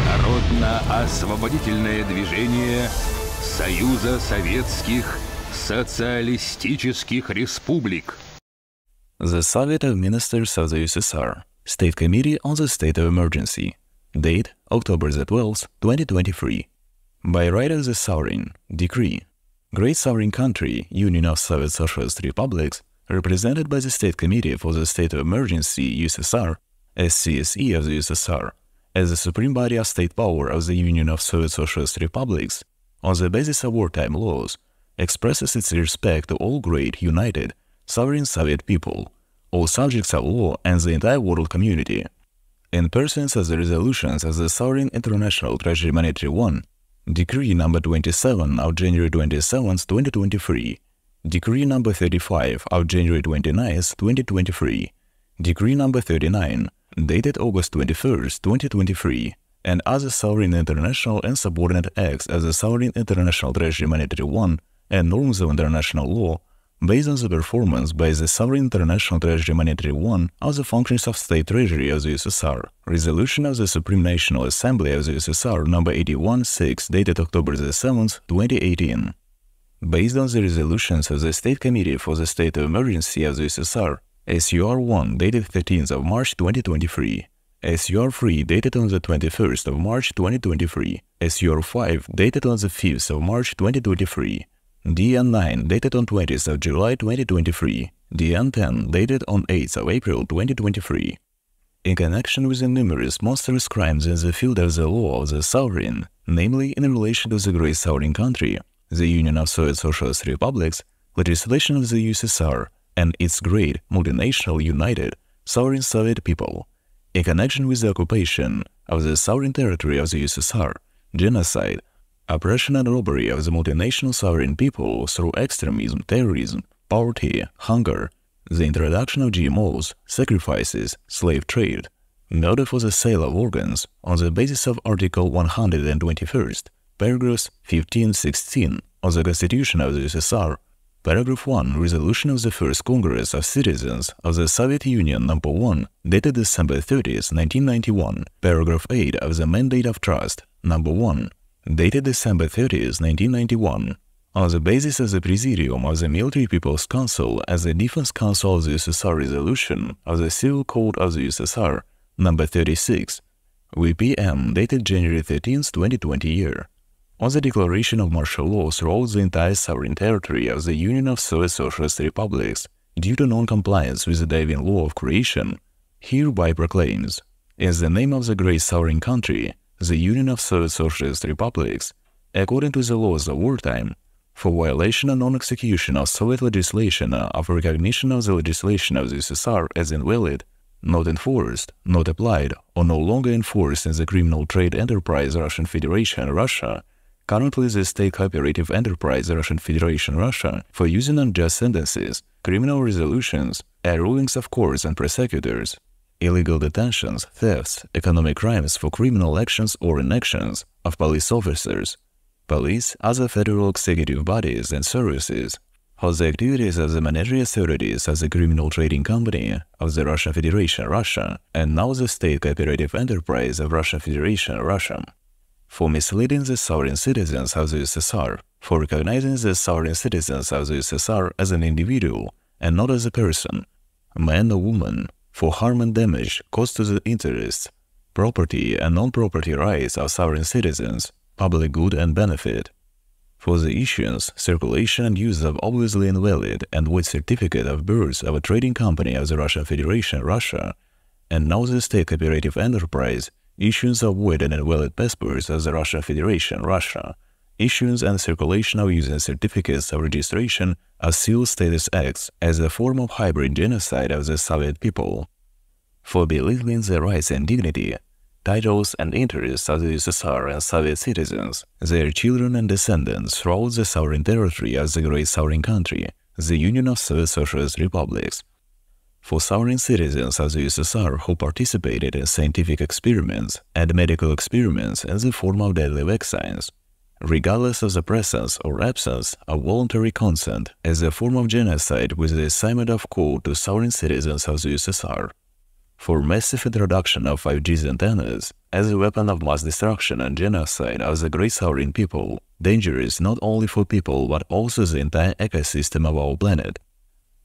Народно-освободительное движение Союза Советских Социалистических Республик. The Soviet of Ministers of the USSR, State Committee on the State of Emergency. Date, October the 12th, 2023. By right of the Sovereign, Decree. Great Sovereign Country, Union of Soviet Socialist Republics, represented by the State Committee for the State of Emergency, USSR, SCSE of the USSR, as the supreme body of state power of the Union of Soviet Socialist Republics, on the basis of wartime laws, expresses its respect to all great, united, sovereign Soviet people, all subjects of law and the entire world community. In pursuance of the resolutions of the Sovereign International Treasury Monetary One, Decree number 27 of January 27, 2023, Decree number 35 of January 29, 2023, Decree number 39, dated August 21, 2023, and other sovereign international and subordinate acts of the Sovereign International Treasury Monetary One and norms of international law, based on the performance by the Sovereign International Treasury Monetary One of the functions of State Treasury of the USSR. Resolution of the Supreme National Assembly of the USSR number 81-6, dated October 7, 2018. Based on the resolutions of the State Committee for the State of Emergency of the USSR, SUR-1, dated 13th of March 2023, SUR-3, dated on the 21st of March 2023, SUR-5, dated on the 5th of March 2023, DN9, dated on 20th of July 2023, DN10, dated on 8th of April 2023. In connection with the numerous monstrous crimes in the field of the law of the sovereign, namely in relation to the great sovereign country, the Union of Soviet Socialist Republics, legislation of the USSR, and its great, multinational, united, sovereign Soviet people, in connection with the occupation of the sovereign territory of the USSR, genocide, oppression and robbery of the multinational sovereign people through extremism, terrorism, poverty, hunger, the introduction of GMOs, sacrifices, slave trade, murder for the sale of organs on the basis of Article 121, paragraphs 15-16 of the Constitution of the USSR, Paragraph 1, Resolution of the First Congress of Citizens of the Soviet Union No. 1, dated December 30, 1991, Paragraph 8 of the Mandate of Trust No. 1, dated December 30, 1991, on the basis of the Presidium of the Military People's Council as the Defense Council of the USSR Resolution of the Civil Code of the USSR No. 36, VPM, dated January 13, 2020 year, on the declaration of martial law throughout the entire sovereign territory of the Union of Soviet Socialist Republics due to non-compliance with the divine law of creation, hereby proclaims, in the name of the great sovereign country, the Union of Soviet Socialist Republics, according to the laws of wartime, for violation and non-execution of Soviet legislation of recognition of the legislation of the USSR as invalid, not enforced, not applied, or no longer enforced in the criminal trade enterprise Russian Federation, Russia, currently the State Cooperative Enterprise Russian Federation, Russia, for using unjust sentences, criminal resolutions, and rulings of courts and prosecutors, illegal detentions, thefts, economic crimes for criminal actions or inactions of police officers, police, other federal executive bodies and services, for the activities of the managerial authorities of the Criminal Trading Company of the Russian Federation, Russia, and now the State Cooperative Enterprise of Russian Federation, Russia, for misleading the sovereign citizens of the USSR, for recognizing the sovereign citizens of the USSR as an individual and not as a person, man or woman, for harm and damage caused to the interests, property and non-property rights of sovereign citizens, public good and benefit, for the issuance, circulation and use of obviously invalid and void certificate of birth of a trading company of the Russian Federation, Russia, and now the State Cooperative Enterprise, issuance of void and invalid passports of the Russian Federation, Russia, issuance and circulation of using certificates of registration of civil status acts as a form of hybrid genocide of the Soviet people, for belittling the rights and dignity, titles and interests of the USSR and Soviet citizens, their children and descendants throughout the sovereign territory of the great sovereign country, the Union of Soviet Socialist Republics, for sovereign citizens of the USSR who participated in scientific experiments and medical experiments in the form of deadly vaccines, regardless of the presence or absence of voluntary consent as a form of genocide with the assignment of code to sovereign citizens of the USSR, for massive introduction of 5G antennas as a weapon of mass destruction and genocide of the great sovereign people, dangerous not only for people but also the entire ecosystem of our planet.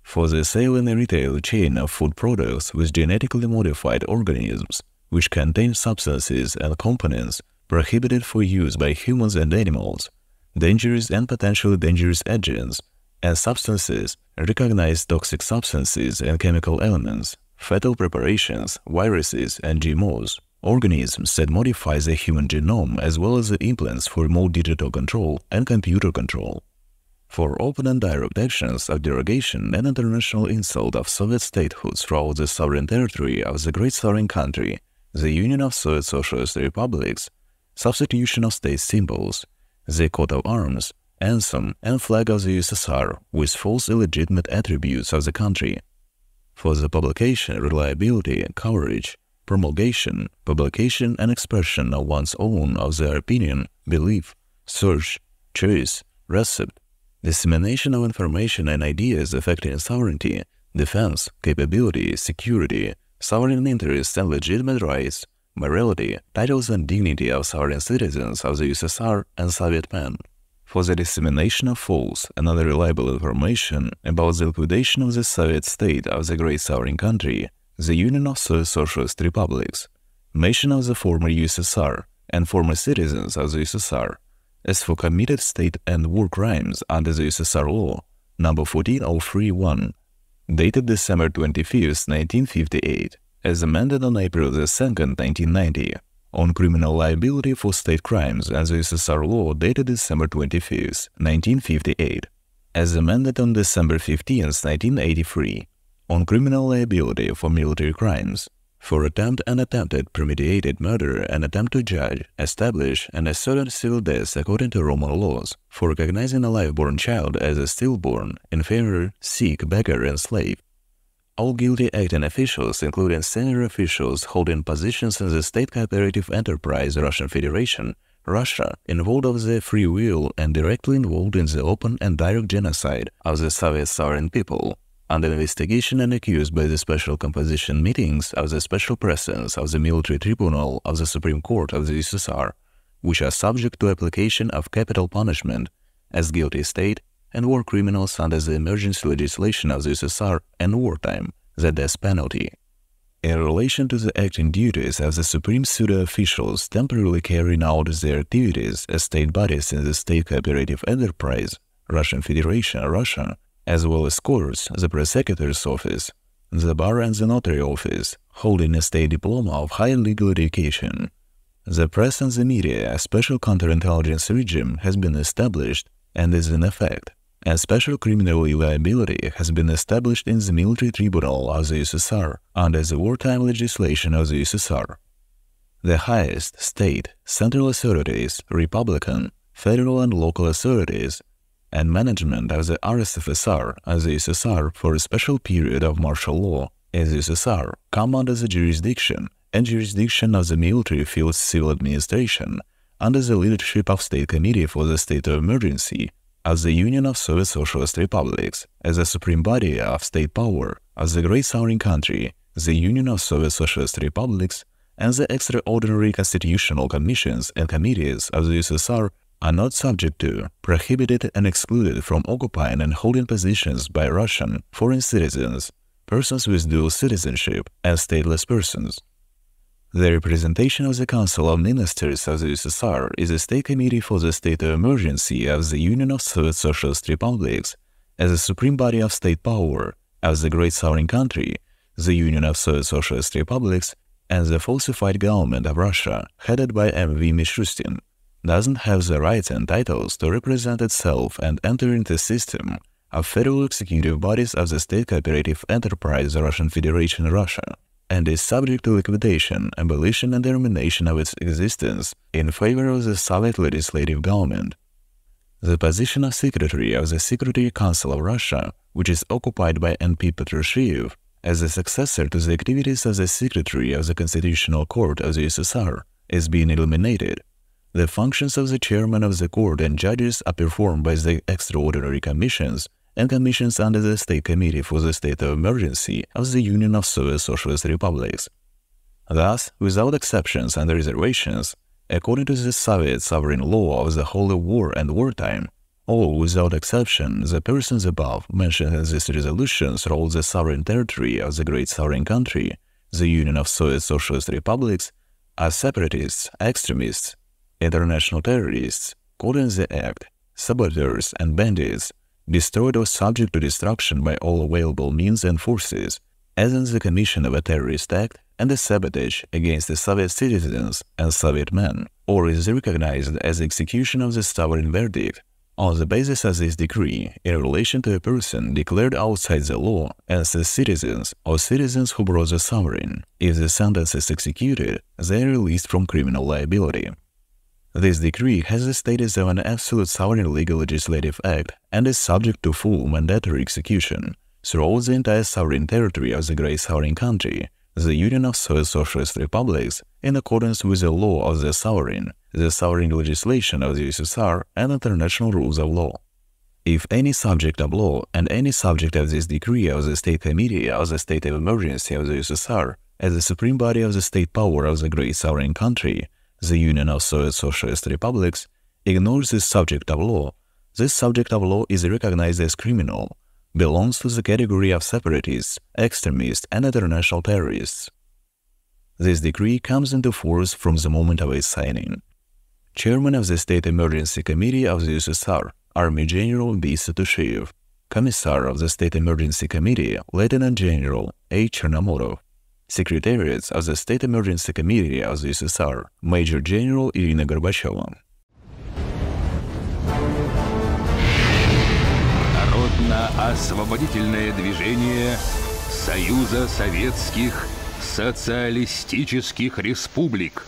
For the sale in a retail chain of food products with genetically modified organisms, which contain substances and components prohibited for use by humans and animals, dangerous and potentially dangerous agents, and substances, recognized toxic substances and chemical elements, fatal preparations, viruses, and GMOs, organisms that modify the human genome as well as the implants for remote digital control and computer control. For open and direct actions of derogation and international insult of Soviet statehood throughout the sovereign territory of the great sovereign country, the Union of Soviet Socialist Republics, substitution of state symbols, the coat of arms, anthem, and flag of the USSR with false illegitimate attributes of the country. For the publication, reliability, coverage, promulgation, publication, and expression of one's own of their opinion, belief, search, choice, recipe, dissemination of information and ideas affecting sovereignty, defense, capability, security, sovereign interests and legitimate rights, morality, titles and dignity of sovereign citizens of the USSR and Soviet men. For the dissemination of false and unreliable information about the liquidation of the Soviet state of the great sovereign country, the Union of Soviet Socialist Republics, nation of the former USSR and former citizens of the USSR, as for committed state and war crimes under the USSR law, number 14031, dated December 25, 1958, as amended on April 2, 1990, on criminal liability for state crimes and the USSR law dated December 25, 1958, as amended on December 15, 1983, on criminal liability for military crimes, for attempt and attempted premeditated murder and attempt to judge, establish, and assert civil deaths according to Roman laws, for recognizing a live-born child as a stillborn, inferior, sick, beggar, and slave. All guilty acting officials, including senior officials holding positions in the state cooperative enterprise Russian Federation, Russia, involved of the free will and directly involved in the open and direct genocide of the Soviet sovereign people, under investigation and accused by the special composition meetings of the special presence of the military tribunal of the Supreme Court of the USSR, which are subject to application of capital punishment as guilty state and war criminals under the emergency legislation of the USSR and wartime, the death penalty. In relation to the acting duties of the supreme pseudo officials temporarily carrying out their activities as state bodies in the state cooperative enterprise, Russian Federation, Russia, as well as courts, the prosecutor's office, the bar and the notary office, holding a state diploma of higher legal education. The press and the media, a special counterintelligence regime has been established and is in effect, and special criminal liability has been established in the military tribunal of the USSR under the wartime legislation of the USSR. The highest state, central authorities, Republican, federal and local authorities, and management of the RSFSR as the USSR for a special period of martial law as the USSR come under the jurisdiction of the military field civil administration under the leadership of State Committee for the State of Emergency of the Union of Soviet Socialist Republics as a supreme body of state power of the great sovereign country, the Union of Soviet Socialist Republics, and the extraordinary constitutional commissions and committees of the USSR are not subject to, prohibited and excluded from occupying and holding positions by Russian, foreign citizens, persons with dual citizenship, and stateless persons. The representation of the Council of Ministers of the USSR is a State Committee for the State of Emergency of the Union of Soviet Socialist Republics as a supreme body of state power of the great sovereign country, the Union of Soviet Socialist Republics, and the falsified government of Russia, headed by M.V. Mishustin, doesn't have the rights and titles to represent itself and enter into the system of federal executive bodies of the state cooperative enterprise Russian Federation, Russia, and is subject to liquidation, abolition, and termination of its existence in favor of the Soviet legislative government. The position of Secretary of the Security Council of Russia, which is occupied by N.P. Petrushev, as the successor to the activities of the Secretary of the Constitutional Court of the USSR, is being eliminated. The functions of the chairman of the court and judges are performed by the extraordinary commissions and commissions under the State Committee for the State of Emergency of the Union of Soviet Socialist Republics. Thus, without exceptions and reservations, according to the Soviet sovereign law of the Holy War and wartime, all without exception, the persons above mentioned in these resolutions rule the sovereign territory of the great sovereign country, the Union of Soviet Socialist Republics, as separatists, extremists, international terrorists, caught in the act, saboteurs and bandits, destroyed or subject to destruction by all available means and forces, as in the commission of a terrorist act and the sabotage against the Soviet citizens and Soviet men, or is recognized as execution of the sovereign verdict on the basis of this decree in relation to a person declared outside the law as a citizens or citizens who brought the sovereign. If the sentence is executed, they are released from criminal liability. This decree has the status of an absolute sovereign legal legislative act and is subject to full mandatory execution throughout the entire sovereign territory of the great sovereign country, the Union of Soviet Socialist Republics, in accordance with the law of the sovereign legislation of the USSR, and international rules of law. If any subject of law and any subject of this decree of the State Committee of the State of Emergency of the USSR, as the supreme body of the state power of the great sovereign country, the Union of Soviet Socialist Republics, ignores this subject of law is recognized as criminal, belongs to the category of separatists, extremists, and international terrorists. This decree comes into force from the moment of its signing. Chairman of the State Emergency Committee of the USSR, Army General B. Satushev. Commissar of the State Emergency Committee, Lieutenant General A. Chernomorov. Secretariat of the State Emergency Committee of the USSR, Major General Irina Горбачева. Народно-освободительное движение Союза Советских Социалистических Республик.